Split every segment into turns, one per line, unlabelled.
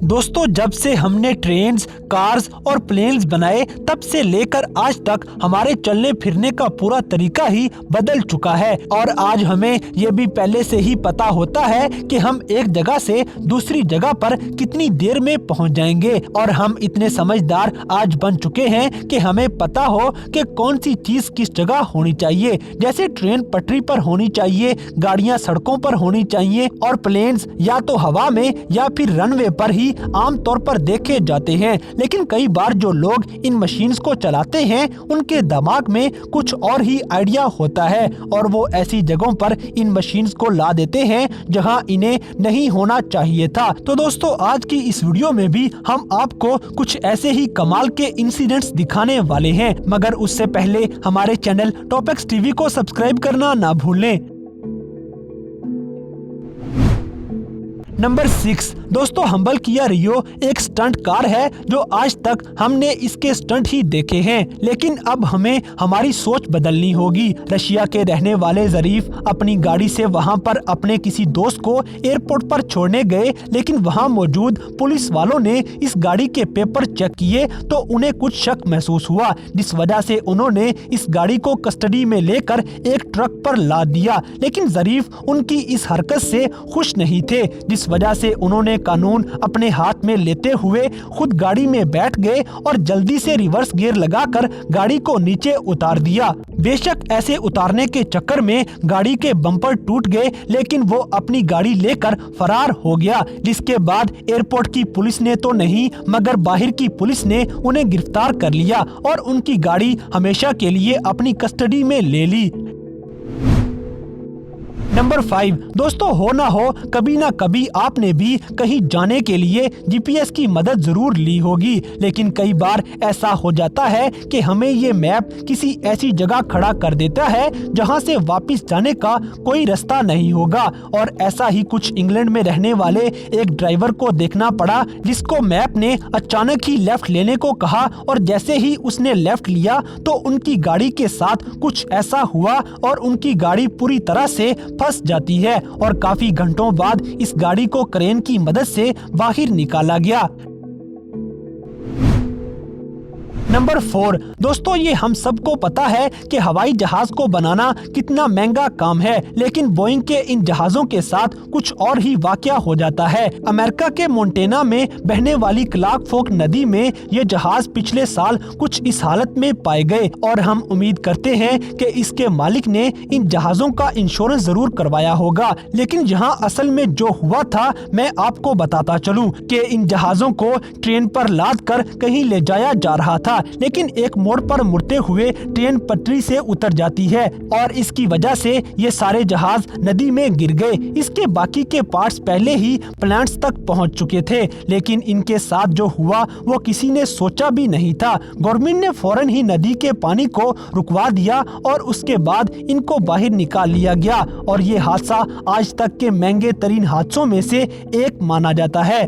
दोस्तों, जब से हमने ट्रेन्स, कार्स और प्लेन्स बनाए तब से लेकर आज तक हमारे चलने फिरने का पूरा तरीका ही बदल चुका है। और आज हमें ये भी पहले से ही पता होता है कि हम एक जगह से दूसरी जगह पर कितनी देर में पहुंच जाएंगे। और हम इतने समझदार आज बन चुके हैं कि हमें पता हो कि कौन सी चीज किस जगह होनी चाहिए। जैसे ट्रेन पटरी पर होनी चाहिए, गाड़ियां सड़कों पर होनी चाहिए और प्लेन्स या तो हवा में या फिर रनवे पर ही आमतौर पर देखे जाते हैं। लेकिन कई बार जो लोग इन मशीन्स को चलाते हैं उनके दिमाग में कुछ और ही आइडिया होता है और वो ऐसी जगहों पर इन मशीन्स को ला देते हैं जहां इन्हें नहीं होना चाहिए था। तो दोस्तों, आज की इस वीडियो में भी हम आपको कुछ ऐसे ही कमाल के इंसिडेंट्स दिखाने वाले हैं। मगर उससे पहले हमारे चैनल टॉपिक्स टीवी को सब्सक्राइब करना ना भूलें। नंबर 6 दोस्तों, हम्बल किया रियो एक स्टंट कार है जो आज तक हमने इसके स्टंट ही देखे हैं। लेकिन अब हमें हमारी सोच बदलनी होगी। रशिया के रहने वाले जरीफ अपनी गाड़ी से वहां पर अपने किसी दोस्त को एयरपोर्ट पर छोड़ने गए, लेकिन वहां मौजूद पुलिस वालों ने इस गाड़ी के पेपर चेक किए तो उन्हें कुछ शक महसूस हुआ, जिस वजह से उन्होंने इस गाड़ी को कस्टडी में लेकर एक ट्रक पर लाद दिया। लेकिन जरीफ उनकी इस हरकत से खुश नहीं थे, जिस वजह से उन्होंने कानून अपने हाथ में लेते हुए खुद गाड़ी में बैठ गए और जल्दी से रिवर्स गियर लगाकर गाड़ी को नीचे उतार दिया। बेशक ऐसे उतारने के चक्कर में गाड़ी के बम्पर टूट गए, लेकिन वो अपनी गाड़ी लेकर फरार हो गया। जिसके बाद एयरपोर्ट की पुलिस ने तो नहीं मगर बाहर की पुलिस ने उन्हें गिरफ्तार कर लिया और उनकी गाड़ी हमेशा के लिए अपनी कस्टडी में ले ली। नंबर 5 दोस्तों, हो ना हो कभी ना कभी आपने भी कहीं जाने के लिए जीपीएस की मदद जरूर ली होगी। लेकिन कई बार ऐसा हो जाता है कि हमें ये मैप किसी ऐसी जगह खड़ा कर देता है जहां से वापस जाने का कोई रास्ता नहीं होगा। और ऐसा ही कुछ इंग्लैंड में रहने वाले एक ड्राइवर को देखना पड़ा, जिसको मैप ने अचानक ही लेफ्ट लेने को कहा और जैसे ही उसने लेफ्ट लिया तो उनकी गाड़ी के साथ कुछ ऐसा हुआ और उनकी गाड़ी पूरी तरह से फंस जाती है और काफी घंटों बाद इस गाड़ी को क्रेन की मदद से बाहर निकाला गया। नंबर 4 दोस्तों, ये हम सबको पता है कि हवाई जहाज को बनाना कितना महंगा काम है, लेकिन बोइंग के इन जहाजों के साथ कुछ और ही वाकया हो जाता है। अमेरिका के मोंटेना में बहने वाली क्लार्क फोर्क नदी में ये जहाज पिछले साल कुछ इस हालत में पाए गए और हम उम्मीद करते हैं कि इसके मालिक ने इन जहाजों का इंश्योरेंस जरूर करवाया होगा। लेकिन यहाँ असल में जो हुआ था मैं आपको बताता चलूं कि इन जहाजों को ट्रेन पर लाद कर कहीं ले जाया जा रहा था, लेकिन एक मोड़ पर मुड़ते हुए ट्रेन पटरी से उतर जाती है और इसकी वजह से ये सारे जहाज नदी में गिर गए। इसके बाकी के पार्ट्स पहले ही प्लांट्स तक पहुंच चुके थे, लेकिन इनके साथ जो हुआ वो किसी ने सोचा भी नहीं था। गवर्नमेंट ने फौरन ही नदी के पानी को रुकवा दिया और उसके बाद इनको बाहर निकाल लिया गया और ये हादसा आज तक के महंगे तरीन हादसों में से एक माना जाता है।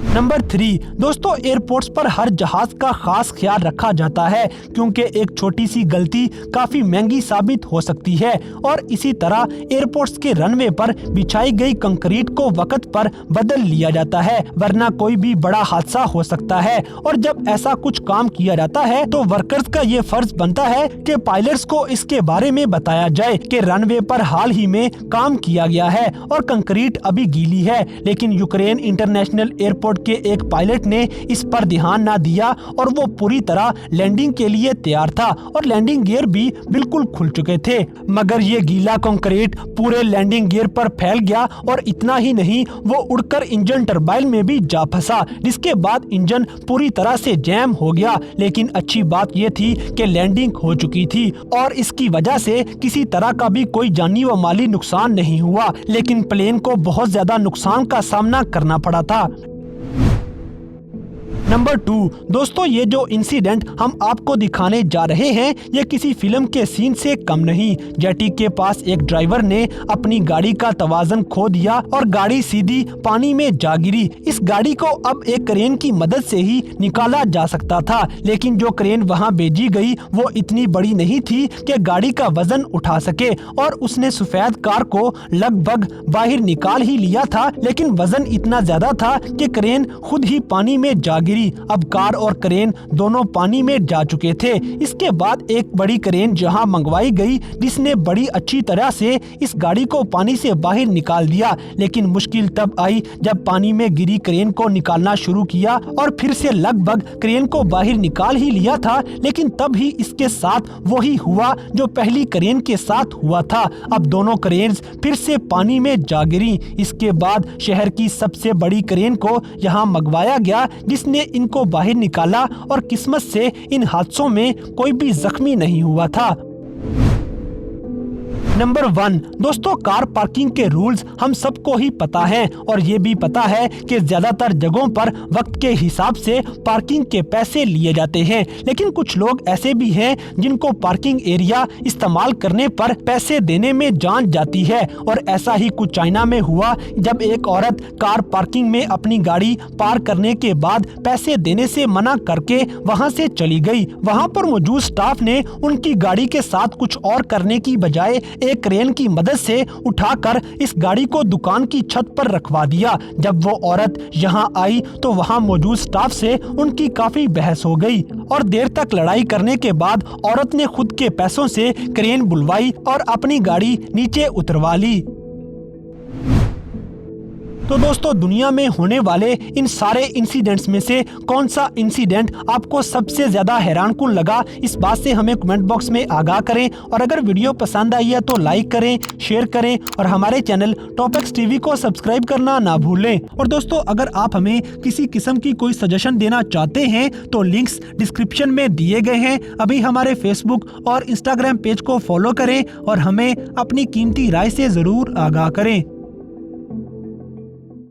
नंबर 3 दोस्तों, एयरपोर्ट्स पर हर जहाज का खास ख्याल रखा जाता है क्योंकि एक छोटी सी गलती काफी महंगी साबित हो सकती है। और इसी तरह एयरपोर्ट्स के रनवे पर बिछाई गई कंक्रीट को वक्त पर बदल लिया जाता है, वरना कोई भी बड़ा हादसा हो सकता है। और जब ऐसा कुछ काम किया जाता है तो वर्कर्स का ये फर्ज बनता है कि पायलट्स को इसके बारे में बताया जाए कि रनवे पर हाल ही में काम किया गया है और कंक्रीट अभी गीली है। लेकिन यूक्रेन इंटरनेशनल एयरपोर्ट के एक पायलट ने इस पर ध्यान ना दिया और वो पूरी तरह लैंडिंग के लिए तैयार था और लैंडिंग गियर भी बिल्कुल खुल चुके थे, मगर ये गीला कंक्रीट पूरे लैंडिंग गियर पर फैल गया और इतना ही नहीं, वो उड़कर इंजन टरबाइन में भी जा फंसा, जिसके बाद इंजन पूरी तरह से जैम हो गया। लेकिन अच्छी बात ये थी कि लैंडिंग हो चुकी थी और इसकी वजह से किसी तरह का भी कोई जानी व माली नुकसान नहीं हुआ, लेकिन प्लेन को बहुत ज्यादा नुकसान का सामना करना पड़ा था। नंबर 2 दोस्तों, ये जो इंसिडेंट हम आपको दिखाने जा रहे हैं ये किसी फिल्म के सीन से कम नहीं। जेटी के पास एक ड्राइवर ने अपनी गाड़ी का तवाज़न खो दिया और गाड़ी सीधी पानी में जा गिरी। इस गाड़ी को अब एक क्रेन की मदद से ही निकाला जा सकता था, लेकिन जो क्रेन वहां भेजी गई वो इतनी बड़ी नहीं थी कि गाड़ी का वजन उठा सके और उसने सफेद कार को लगभग बाहर निकाल ही लिया था, लेकिन वजन इतना ज्यादा था कि क्रेन खुद ही पानी में जा गिरी। अब कार और क्रेन दोनों पानी में जा चुके थे। इसके बाद एक बड़ी क्रेन जहां मंगवाई गई जिसने बड़ी अच्छी तरह से इस गाड़ी को पानी से बाहर निकाल दिया, लेकिन मुश्किल तब आई जब पानी में गिरी क्रेन को निकालना शुरू किया और फिर से लगभग क्रेन को बाहर निकाल ही लिया था, लेकिन तब ही इसके साथ वही हुआ जो पहली क्रेन के साथ हुआ था। अब दोनों क्रेन फिर से पानी में जा गिरी। इसके बाद शहर की सबसे बड़ी क्रेन को यहाँ मंगवाया गया जिसने इनको बाहर निकाला और किस्मत से इन हादसों में कोई भी जख्मी नहीं हुआ था। नंबर 1 दोस्तों, कार पार्किंग के रूल्स हम सबको ही पता है और ये भी पता है कि ज्यादातर जगहों पर वक्त के हिसाब से पार्किंग के पैसे लिए जाते हैं, लेकिन कुछ लोग ऐसे भी हैं जिनको पार्किंग एरिया इस्तेमाल करने पर पैसे देने में जान जाती है। और ऐसा ही कुछ चाइना में हुआ जब एक औरत कार पार्किंग में अपनी गाड़ी पार्क करने के बाद पैसे देने से मना करके वहां से चली गई। वहां पर मौजूद स्टाफ ने उनकी गाड़ी के साथ कुछ और करने की बजाय एक क्रेन की मदद से उठाकर इस गाड़ी को दुकान की छत पर रखवा दिया। जब वो औरत यहां आई तो वहां मौजूद स्टाफ से उनकी काफी बहस हो गई और देर तक लड़ाई करने के बाद औरत ने खुद के पैसों से क्रेन बुलवाई और अपनी गाड़ी नीचे उतरवा ली। तो दोस्तों, दुनिया में होने वाले इन सारे इंसिडेंट्स में से कौन सा इंसिडेंट आपको सबसे ज्यादा हैरानकुन लगा, इस बात से हमें कमेंट बॉक्स में आगाह करें। और अगर वीडियो पसंद आई है तो लाइक करें, शेयर करें और हमारे चैनल टॉपिक्स टीवी को सब्सक्राइब करना ना भूलें। और दोस्तों, अगर आप हमें किसी किस्म की कोई सजेशन देना चाहते हैं तो लिंक्स डिस्क्रिप्शन में दिए गए हैं। अभी हमारे फेसबुक और इंस्टाग्राम पेज को फॉलो करें और हमें अपनी कीमती राय से जरूर आगाह करें।